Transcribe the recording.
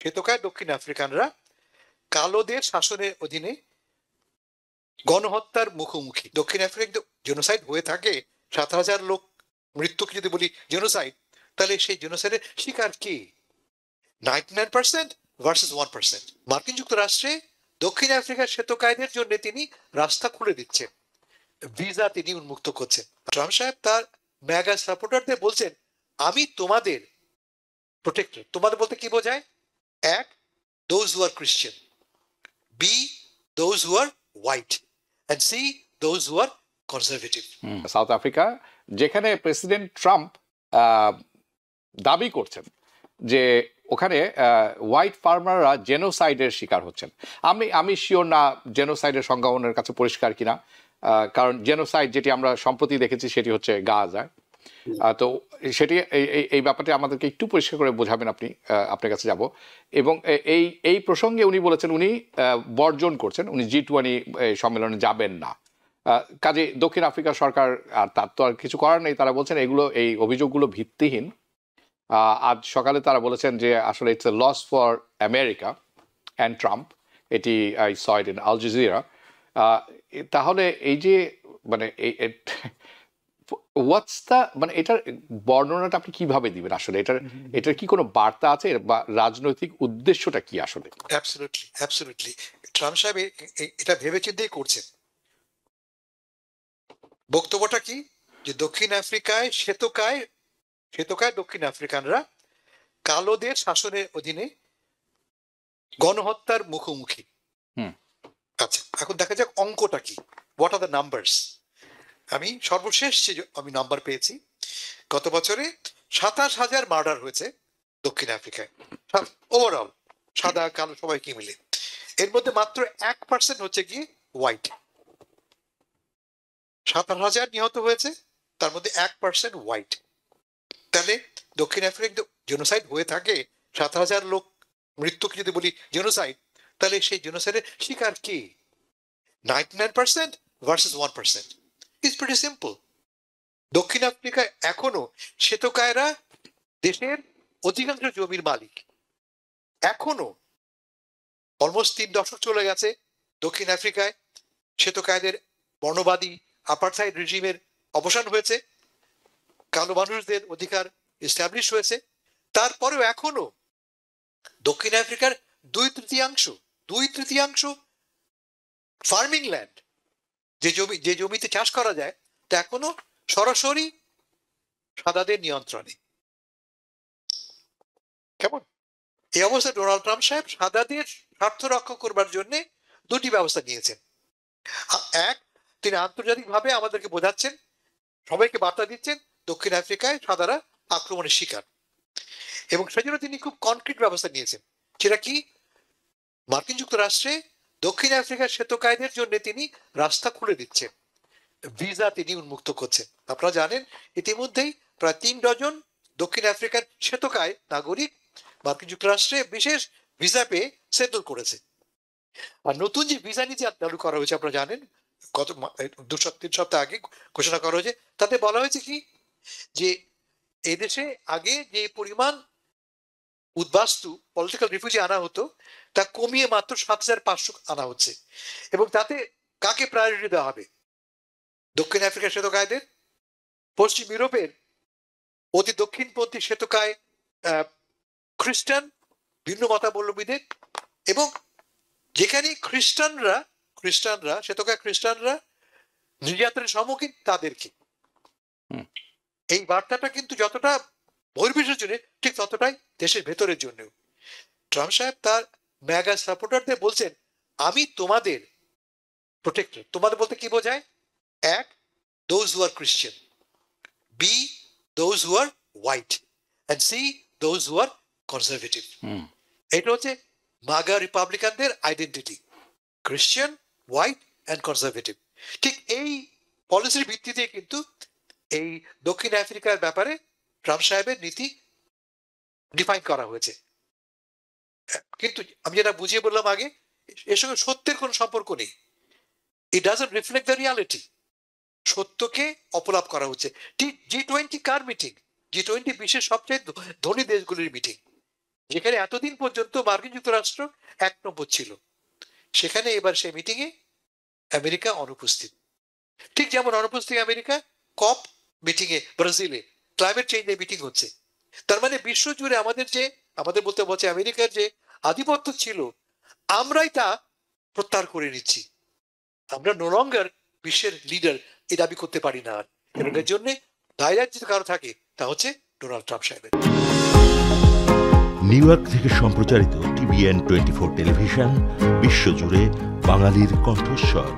শ্বেতকায় দক্ষিণ আফ্রিকানরা কালোদের শাসনের অধীনে গণহত্যার মুখোমুখি। দক্ষিণ আফ্রিকা জেনোসাইড হয়ে থাকে, 7,000 লোক মৃত্যুকে যদি বলি জেনোসাইড, তাহলে সেই জেনোসাইডের শিকার কে? 99% ভার্সেস 1%। মার্কিন যুক্তরাষ্ট্রে দক্ষিণ আফ্রিকার শ্বেতকায়দের জন্য তিনি রাস্তা খুলে দিচ্ছেন, ভিসা তিনি উন্মুক্ত করছেন। ট্রাম্প সাহেব তার ম্যাগা সাপোর্টারদের বলছেন, আমি তোমাদের প্রোটেক্টর। তোমাদের বলতে কি বোঝায়? এক, those who are Christian, B, those who are white, and C, those who are conservative. South Africa, যেখানে প্রেসিডেন্ট ট্রাম্প দাবি করছেন যে ওখানে হোয়াইট ফার্মাররা জেনোসাইডের শিকার হচ্ছেন। আমি শিওর না জেনোসাইডের সংজ্ঞা ওনার কাছে পরিষ্কার কিনা, কারণ জেনোসাইড যেটি আমরা সম্প্রতি দেখেছি সেটি হচ্ছে গাজায়। তো সেটি এই ব্যাপারটি আমাদেরকে একটু পরিষ্কার করে বোঝাবেন আপনি, আপনার কাছে যাব। এবং এই প্রসঙ্গে উনি বলেছেন উনি বর্জন করছেন, উনি G20 সম্মেলনে যাবেন না। কাজে দক্ষিণ আফ্রিকা সরকার, আর তার তো আর কিছু করার নেই, তারা বলছেন এগুলো, এই অভিযোগগুলো ভিত্তিহীন। আজ সকালে তারা বলেছেন যে আসলে it's a loss for America and Trump, এটি I saw it in Al Jazeera. তাহলে এই যে মানে হোয়াটস দ্য, মানে এটার বর্ণনাটা আপনি কিভাবে দিবেন আসলে? এটার কি কোনো বার্তা আছে বা রাজনৈতিক উদ্দেশ্যটা কি আসলে? অ্যাবসলিউটলি ট্রাম্প সাহেব এটা ভেবেচিন্তেই করছেন। বক্তব্যটা কি? যে দক্ষিণ আফ্রিকায় শ্বেতকায় দক্ষিণ আফ্রিকানরা কালোদের শাসনের অধীনে গণহত্যার মুখোমুখি। আচ্ছা, এখন দেখা যাক অঙ্কটা কি, হোয়াট আর দ্য নাম্বারস। আমি সর্বশেষ আমি নাম্বার পেয়েছি, গত বছরে 27,000 মার্ডার হয়েছে দক্ষিণ আফ্রিকায়, ওভারঅল সাদা কালো সবাইকে মিলে। এর মধ্যে মাত্র 1% হচ্ছে কি হোয়াইট। 27,000 নিহত হয়েছে, তার মধ্যে 1% হোয়াইট। তাহলে দক্ষিণ আফ্রিকা জেনোসাইড হয়ে থাকে, 7,000 লোক মৃত্যুকে যদি বলি জেনোসাইড, তাহলে সেই জেনোসাইডের শিকার কে? 99% ভার্সেস 1%। It's pretty simple. দক্ষিণ আফ্রিকায় এখনো শ্বেতকায়রা দেশের অধিকাংশ জমির মালিক। এখনো অলমোস্ট 3 দশক চলে গেছে দক্ষিণ আফ্রিকায় শ্বেতকায়দের বর্ণবাদী আপারথাইড রেজিমের অবসান হয়েছে, কালো মানুষদের অধিকার এস্টাবলিশ হয়েছে। তারপরেও এখনো দক্ষিণ আফ্রিকার 2/3 ফার্মিং ল্যান্ড, যে জমিতে চাষ করা যায়, তা এখনো সরাসরি সাদাদের নিয়ন্ত্রণে। কেমন এই অবস্থা? ডোনাল্ড ট্রাম্প সাহেব সাদাদের স্বার্থ রক্ষা করবার জন্য 2টি ব্যবস্থা নিয়েছেন। এক, তিনি আন্তর্জাতিকভাবে আমাদেরকে বোঝাচ্ছেন, সবাইকে বার্তা দিচ্ছেন দক্ষিণ আফ্রিকায় সাদারা আক্রমণের শিকার, এবং সেজন্য তিনি খুব কনক্রিট ব্যবস্থা নিয়েছেন। সেটা কি? মার্কিন যুক্তরাষ্ট্রে দক্ষিণ আফ্রিকার শ্বেতকায়দের জন্য তিনি রাস্তা খুলে দিচ্ছেন, ভিসা তিনি উন্মুক্ত করছেন। আপনারা জানেন ইতিমধ্যেই প্রায় 3 ডজন দক্ষিণ আফ্রিকার শ্বেতকায় নাগরিক মার্কিন যুক্তরাষ্ট্রে বিশেষ ভিসা পেয়ে সেটেল করেছে। আর নতুন যে ভিসা নীতি চালু করা হয়েছে, আপনারা জানেন গত 2-3 সপ্তাহ আগে ঘোষণা করা হয়েছে, তাতে বলা হয়েছে কি যে এদেশে আগে যে পরিমাণ উদ্বাস্তু পলিটিক্যাল রিফিউজি আনা হতো তা কমিয়ে মাত্র 7,500 আনা হচ্ছে, এবং তাতে কাকে প্রায়োরিটি দেওয়া হবে? দক্ষিণ আফ্রিকার শ্বেতকায়দের, পশ্চিম ইউরোপের অতি দক্ষিণপন্থী শ্বেতকায় খ্রিস্টান ভিন্ন মতাবলম্বীদের, এবং যেখানে খ্রিস্টানরা শ্বেতকায় খ্রিস্টানরা নির্যাতনের সম্মুখীন তাদেরকে। এই বার্তাটা কিন্তু যতটা বহির্বিশ্বের জন্য, ঠিক ততটাই দেশের ভেতরের জন্য। ট্রাম্প সাহেব তার ম্যাগা সাপোর্টারদের বলছেন, আমি তোমাদের প্রোটেক্টর। তোমাদের বলতে কি বোঝায়? এক, those who are Christian, B, those who are white, and C, those who are conservative. এটা হচ্ছে মাগা রিপাবলিকানদের identity, Christian, white and conservative. ঠিক এই পলিসির ভিত্তিতে কিন্তু এই দক্ষিণ আফ্রিকার ব্যাপারে ট্রাম্প সাহেবের নীতি ডিফাইন করা হয়েছে। কিন্তু আমি যেটা বুঝিয়ে বললাম আগে, এর সঙ্গে সত্যের কোনো সম্পর্ক নেই। It doesn't reflect the reality. সত্যকে অপলাপ করা হচ্ছে। G20 কার মিটিং? G20 বিশ্বের সবচেয়ে ধনী দেশগুলির মিটিং। যেখানে এতদিন পর্যন্ত মার্কিন যুক্তরাষ্ট্র 1 নম্বর ছিল, সেখানে এবার সেই মিটিং এ আমেরিকা অনুপস্থিত। ঠিক যেমন অনুপস্থিত আমেরিকা কপ মিটিং এ ব্রাজিলে ক্লাইমেট চেঞ্জ নিয়ে মিটিং হচ্ছে। তার মানে বিশ্ব জুড়ে আমাদের বলতে বলছে আমেরিকার যে আধিপত্য ছিল, আমরাই তা প্রত্যাহার করে নিচ্ছি। আমরা নো লঙ্গার বিশ্বের লিডার এই দাবি করতে পারি না আর। এবং এর জন্য দায়িত্ব যদি কারো থাকে তা হচ্ছে ডোনাল্ড ট্রাম্প সাহেবের। নিউ ইয়র্ক থেকে সম্প্রচারিত TVN 24 টেলিভিশন বিশ্বজুড়ে বাঙালির কণ্ঠস্বর।